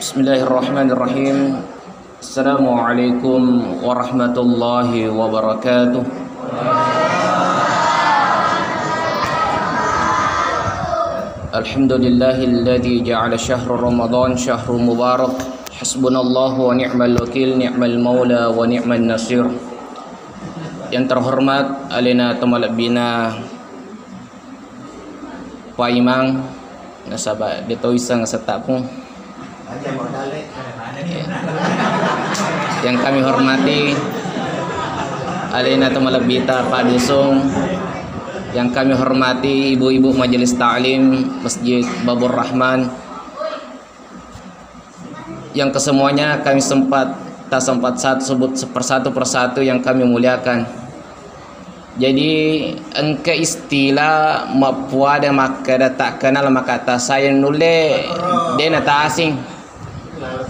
Bismillahirrahmanirrahim. Assalamualaikum warahmatullahi wabarakatuh. Alhamdulillahilladzi ja'ala syahra Ramadan syahrul mubarak. Hasbunallahu wa ni'mal wakil, ni'mal maula wa ni'mal nasir. Yang terhormat alina tamalak bina Pak Imam nasabak dia tahu isang setak pun. Yang kami hormati alina tamalak bita Pak Dusung, yang kami hormati ibu-ibu majelis ta'lim Masjid Babur Rahman, yang kesemuanya kami tak sempat sebut persatu yang kami muliakan. Jadi engke istilah mapua dan maka tak kenal maka tak saya nule dia tak asing.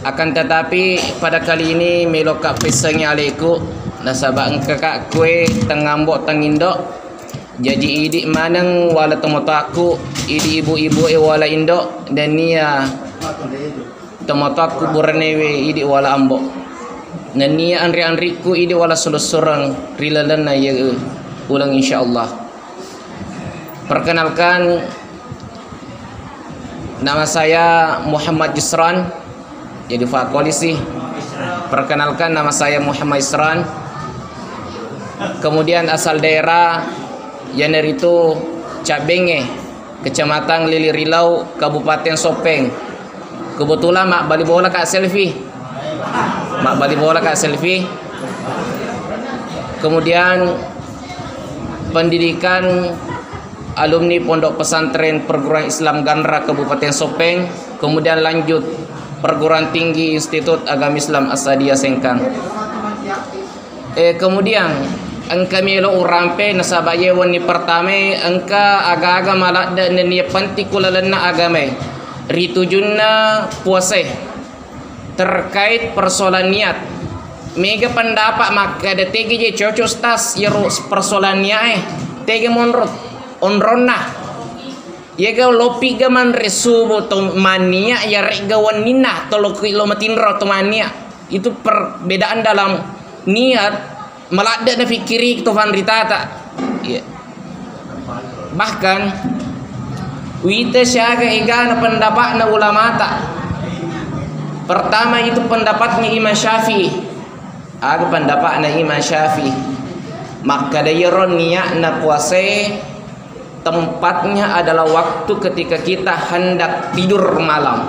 Akan tetapi pada kali ini melokak pesannya alaiku nasabak engke kak kue tengambok tengindok. Jadi idik manang wala tomotaku idik ibu-ibu wala indok dan nia tomotaku burnewe idik wala ambok. Dan nia anri-anriku idik wala sulusurang rilalana ya ulang insyaallah. Perkenalkan, nama saya Muhammad Yusran, jadi Pak Polisi. Perkenalkan, nama saya Muhammad Yusran. Kemudian asal daerah Yaner itu Cabenge, Kecamatan Lili Rilau, Kabupaten Sopeng. Kebetulan mak balik bola kak selfie. Kemudian pendidikan alumni Pondok Pesantren Perguruan Islam Gandra Kabupaten Sopeng, kemudian lanjut Perguruan Tinggi Institut Agama Islam As-Sadiyah Sengkang. Kemudian engka melo urampe nasabaya wani pertame engka aga-aga malak dan ni pantikulana agama ritujunna puase terkait persoalan niat. Mega pendapat maka ada tege je cocok stas yero persoalan niat tege monrot onronna yega lopi gaman resubo to mania ya rega wanina to lo matinro to mania. Itu perbedaan dalam niat melada na fikiri to vanritata ya. Bahkan wita syaga egana pendapat na ulama ta. Pertama itu pendapatnya Imam Syafi'i. Aga pendapat na Imam Syafi'i, maka dayeron niat na puasa tempatnya adalah waktu ketika kita hendak tidur malam.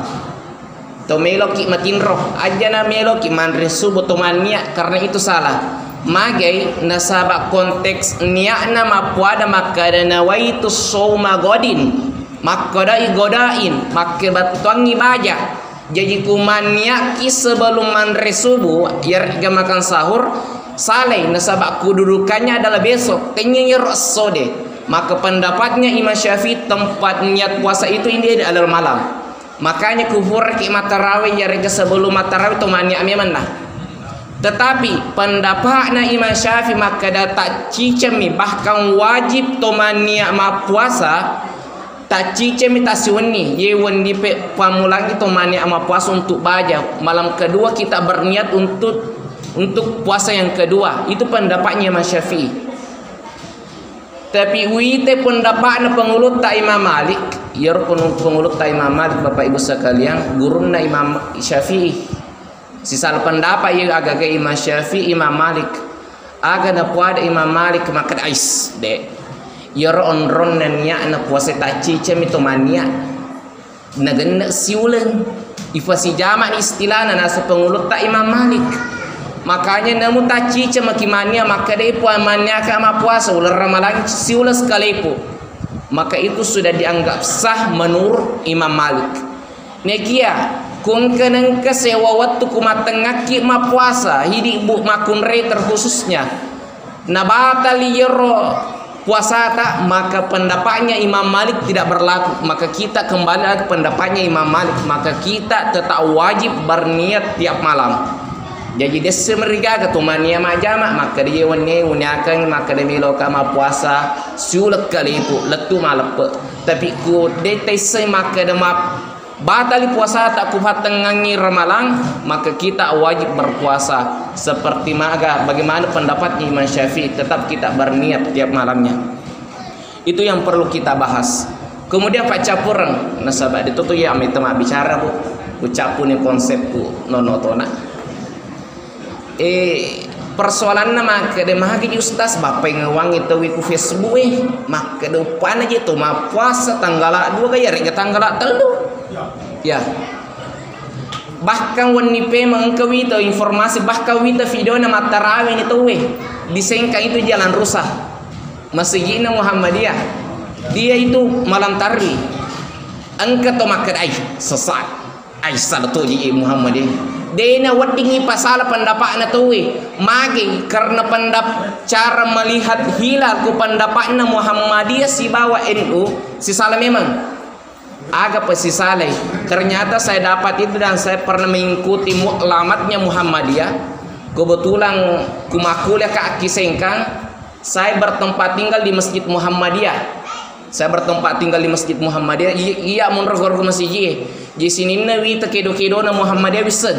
To meloki matinroh aja na meloki manre subuh to niat, karena itu salah. Magai nasabak konteks niat na mapuada maka da nawaitu sawma godin, maka dai godain maka batuangi baja. Jadi kumaniaki sebelum manre subuh yarga makan sahur saleh nasabak kedudukannya adalah besok kenyir sode. Maka pendapatnya Imam Syafi'i tempat niat puasa itu ini adalah malam. Makanya kufur ki matarawih yarga sebelum matarawih tu maniak memang nah. Tetapi pendapatnya Imam Syafi'i maka data cicemi bahkan wajib tu maniak ma puasa tak cicemi tak siwani ye wani pe pamulangi to mani ama puasa untuk baja malam kedua kita berniat untuk puasa yang kedua. Itu pendapatnya Imam Syafi'i. Tapi wite pendapatnya pengulut tak Imam Malik ya pengulut tak Imam Malik Bapak Ibu sekalian guruna Imam Syafi'i. Sisal pendapat ye agak Imam Syafi'i Imam Malik aga na puada Imam Malik maka ais de yaro onron nanya na puasa taci cemi to mania nagana siulan ifasi jama istilahna nasa pengulut tak Imam Malik. Makanya namu taci cemaki mania maka dei puan mania ka ma puasa ular ramalan siulan sekalipu, maka itu sudah dianggap sah menurut Imam Malik. Nekia kung kanang kasewa waktu kumatengaki ma puasa hidi bu makunre terkhususnya nabatali yaro puasa tak, maka pendapatnya Imam Malik tidak berlaku. Maka kita kembali lagi pendapatnya Imam Malik, maka kita tetap wajib berniat tiap malam. Jadi dia semeriga ketumania majama maka dia waniakan maka dia miloka ma puasa sulak kali itu letu malap. Tapi ku detai sai maka dia batali puasa tak kuhat tengangi ramalang, maka kita wajib berpuasa. Seperti bagaimana pendapat Imam Syafi'i, tetap kita berniat tiap malamnya. Itu yang perlu kita bahas. Kemudian Pak Capurang, nasabah itu tuh ya itu mah bicara bu, ucapu nih konsep bu nonotona. Persoalan nama ke demah di ustaz bapak ngewang itu wiku Facebook mak ke depan aja tuh mah puasa tanggal 2 gaya rega tanggal 3 ya. Bahkan wani pe mengkawi itu informasi bahkan wita video nama tarawih itu disengka itu jalan rusak Masjidina Muhammadiyah, dia itu malam tarawih angkat to makan ai sesat ai salatu ji Muhammadiyah. Dena wadingi pasal pendapat na tuwi magi karena cara melihat hilal ku pendapat na Muhammadiyah si bawa NU si salah memang agak si saleh. Ternyata saya dapat itu dan saya pernah mengikuti muklamatnya Muhammadiyah. Kebetulan kumakuliah ke Aki Sengkang, saya bertempat tinggal di Masjid Muhammadiyah. Iya menurut masjid di sini nawi tekedo-kedo na Muhammadiyah bisa.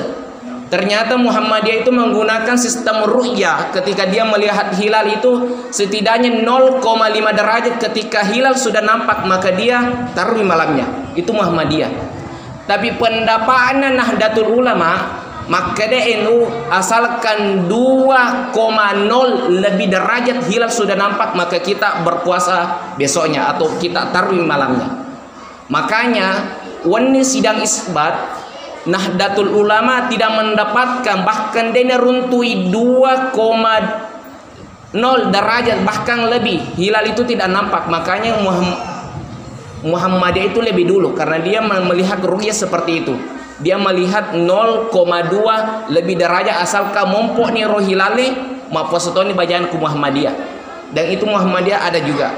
Ternyata Muhammadiyah itu menggunakan sistem ru'yah. Ketika dia melihat hilal itu setidaknya 0,5 derajat ketika hilal sudah nampak, maka dia tarawih malamnya. Itu Muhammadiyah. Tapi pendapatnya Nahdlatul Ulama, maka NU asalkan 2,0 lebih derajat hilal sudah nampak, maka kita berpuasa besoknya atau kita tarawih malamnya. Makanya wani sidang isbat Nahdlatul Ulama tidak mendapatkan, bahkan dia runtui 2,0 derajat bahkan lebih hilal itu tidak nampak. Makanya Muhammadiyah itu lebih dulu karena dia melihat ru'yah seperti itu. Dia melihat 0,2 lebih derajat asalkan mumpuk ni roh hilale maposotoni bacaan ku Muhammadiyah. Dan itu Muhammadiyah ada juga.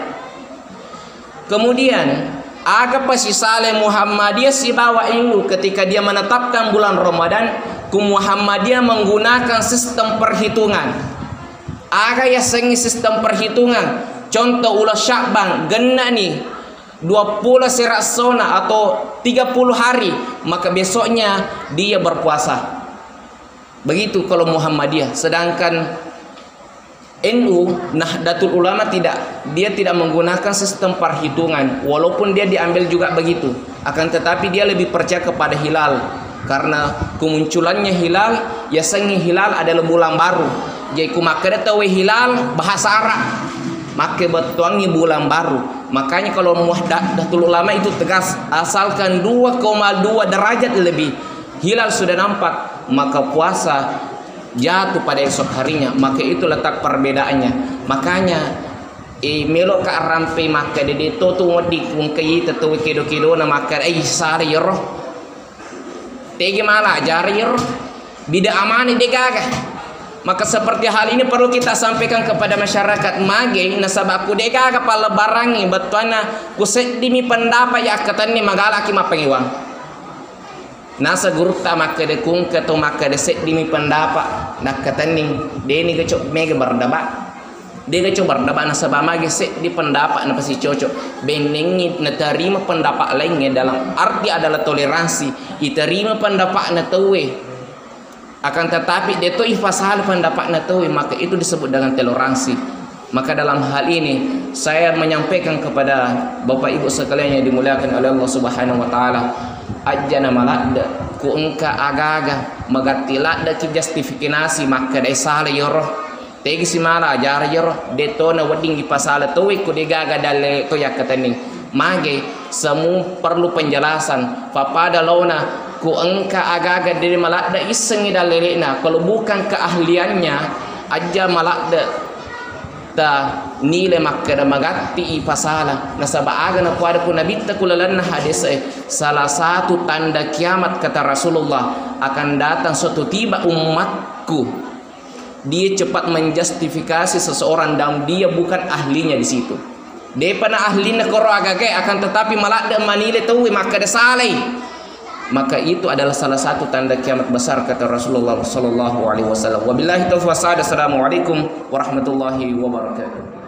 Kemudian aga pasi saleh Muhammadiyah si bawa ini ketika dia menetapkan bulan Ramadan ku Muhammadiyah menggunakan sistem perhitungan. Aga ya sengi sistem perhitungan. Contoh ulah Sya'ban genna ni 20 seraksona atau 30 hari, maka besoknya dia berpuasa. Begitu kalau Muhammadiyah. Sedangkan NU Nahdlatul Ulama tidak, dia tidak menggunakan sistem perhitungan, walaupun dia diambil juga begitu, akan tetapi dia lebih percaya kepada hilal karena kemunculannya hilal ya sengi hilal adalah bulan baru. Jadi kumakada tahu hilal bahasa Arab maka betuangi bulan baru. Makanya kalau Nahdlatul Ulama itu tegas, asalkan 2,2 derajat lebih hilal sudah nampak, maka puasa jatuh pada esok harinya. Maka itu letak perbedaannya. Makanya melok ka rampe maka de to tu ngodi kung kay tetu kedo-kedo na maka sare yoro tege mala jar yoro bida amani de gaga. Maka seperti hal ini perlu kita sampaikan kepada masyarakat mage nasabab ku de gaga pala barangi batwana kuset dimi pendapat ya katani magala ki mapengiwang nasa gurta maka de kung kato maka de set dimi pendapat nak kataning deni gecok mega berdaba de gecok berdaba nasa bamage set di pendapat na pasti cocok benengi na terima pendapat lainnya dalam arti adalah toleransi diterima pendapat na tuwe akan tetapi de to ifasal pendapat na tuwe maka itu disebut dengan toleransi. Maka dalam hal ini saya menyampaikan kepada Bapak Ibu sekalian yang dimuliakan oleh Allah Subhanahu wa taala, ajana malada ku engka agaga magatila da ki justifikasi maka dai sala yoro tegi si mala ajar yoro de to na wading di pasala to ku de gaga dalle to yakatani mage semu perlu penjelasan papada launa ku engka agaga dari malada isengi dalle na kalau bukan keahliannya aja malada ta nile makkada magatti pasala nasaba aga na kuada ku nabi takulalan hadis salah satu tanda kiamat kata Rasulullah akan datang suatu tiba umatku dia cepat menjustifikasi seseorang dan dia bukan ahlinya di situ dia pana ahlinya koro agage akan tetapi malah da manile tuwi makkada salai maka itu adalah salah satu tanda kiamat besar kata Rasulullah sallallahu alaihi wasallam. Wabillahi taufiq. Assalamualaikum warahmatullahi wabarakatuh.